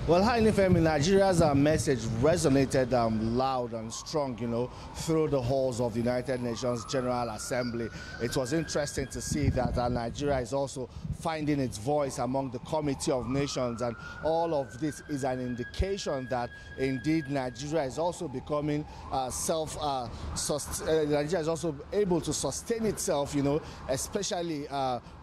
Well, hi, Femi. Nigeria's message resonated loud and strong, through the halls of the United Nations General Assembly. It was interesting to see that Nigeria is also finding its voice among the Committee of Nations, and all of this is an indication that indeed Nigeria is also becoming Nigeria is also able to sustain itself, especially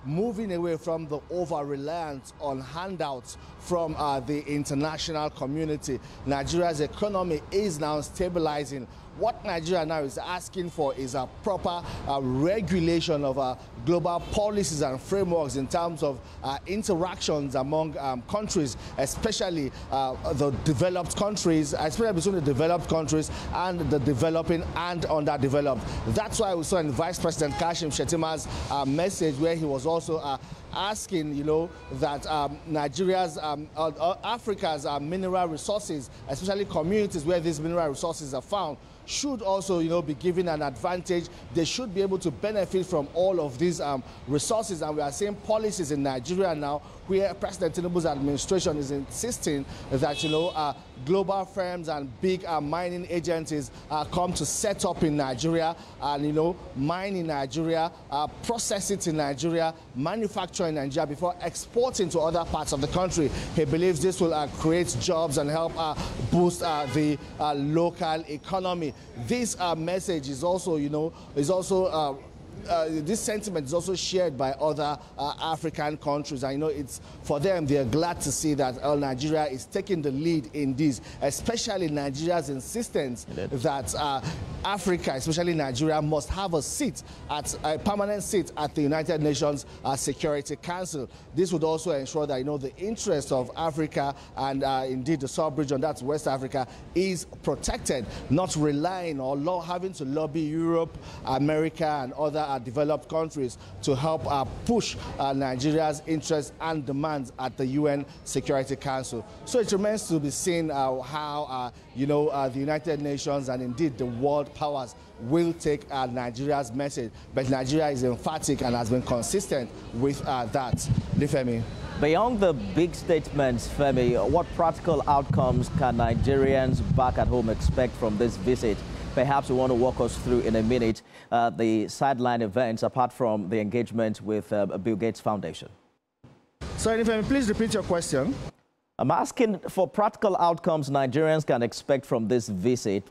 moving away from the over-reliance on handouts from the international community. Nigeria's economy is now stabilizing. What Nigeria now is asking for is a proper regulation of global policies and frameworks in terms of interactions among countries, especially the developed countries, especially between the developed countries and the developing and underdeveloped. That's why we saw in Vice President Kashim Shettima's message, where he was also asking, that Nigeria's, Africa's mineral resources, especially communities where these mineral resources are found, should also, be given an advantage. They should be able to benefit from all of these resources. And we are seeing policies in Nigeria now where President Tinubu's administration is insisting that, global firms and big mining agencies come to set up in Nigeria and, mine in Nigeria, process it in Nigeria, manufacture in Nigeria before exporting to other parts of the country. He believes this will create jobs and help boost the local economy. This message is also, this sentiment is also shared by other African countries. I know it's for them, they're glad to see that Nigeria is taking the lead in this, especially Nigeria's insistence that Africa, especially Nigeria, must have a seat, a permanent seat at the United Nations Security Council. This would also ensure that, the interest of Africa and indeed the sub-region, that's West Africa, is protected, not relying or having to lobby Europe, America, and other developed countries to help push Nigeria's interests and demands at the UN Security Council. So it remains to be seen how the United Nations and indeed the world powers will take Nigeria's message. But Nigeria is emphatic and has been consistent with that. Femi. Beyond the big statements, Femi, what practical outcomes can Nigerians back at home expect from this visit? Perhaps you want to walk us through in a minute the sideline events apart from the engagement with Bill Gates Foundation. Sorry, Femi, please repeat your question. I'm asking for practical outcomes Nigerians can expect from this visit,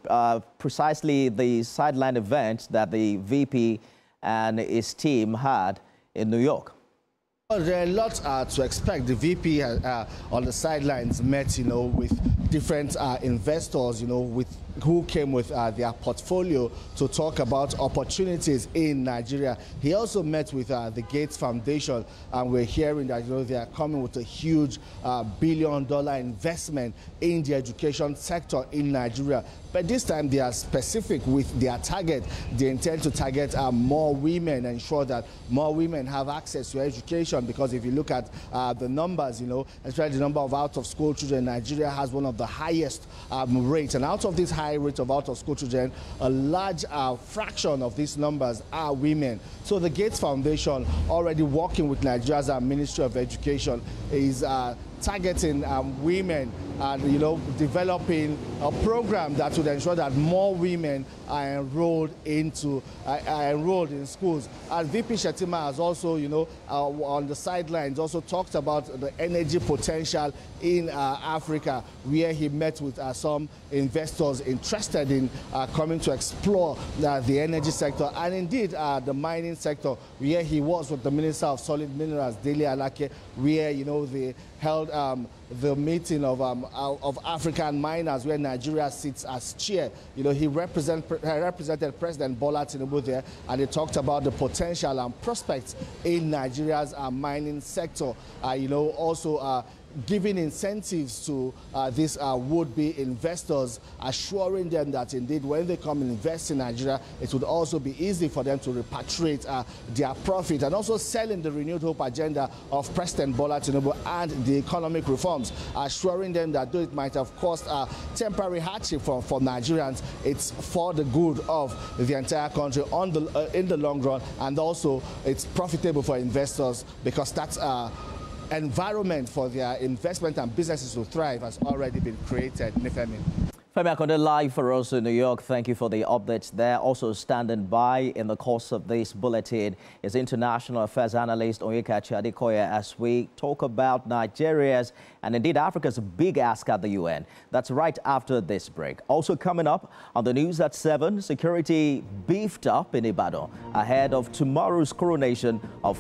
precisely the sideline event that the VP and his team had in New York. Well, there are lots to expect. The VP on the sidelines met, with different investors, who came with their portfolio to talk about opportunities in Nigeria. He also met with the Gates Foundation, and we're hearing that they are coming with a huge billion-dollar investment in the education sector in Nigeria. But this time they are specific with their target. They intend to target more women, ensure that more women have access to education, because if you look at the numbers, especially the number of out-of-school children, Nigeria has one of the highest rates. And out of this high rate of out-of-school children, a large fraction of these numbers are women. So the Gates Foundation, already working with Nigeria's Ministry of Education, is targeting women and developing a program that would ensure that more women are enrolled in schools. And VP Shettima has also, on the sidelines, also talked about the energy potential in Africa, where he met with some investors interested in coming to explore the energy sector and indeed the mining sector, where he was with the Minister of Solid Minerals, Dele Alake, where they held the meeting of African miners, where Nigeria sits as chair. He represented President Bola Tinubu there, and he talked about the potential and prospects in Nigeria's mining sector. Also giving incentives to these would-be investors, assuring them that indeed when they come and invest in Nigeria, it would also be easy for them to repatriate their profit, and also selling the renewed hope agenda of President Bola Tinubu and the economic reforms, assuring them that though it might have caused temporary hardship for Nigerians, it's for the good of the entire country in the long run, and also it's profitable for investors, because that's environment for their investment and businesses to thrive has already been created. Femi. Femi Akande live for us in New York. Thank you for the updates there. Also standing by in the course of this bulletin is international affairs analyst Onyekachi Adekoya as we talk about Nigeria's and indeed Africa's big ask at the UN. That's right after this break. Also coming up on the news at 7, security beefed up in Ibadan ahead of tomorrow's coronation of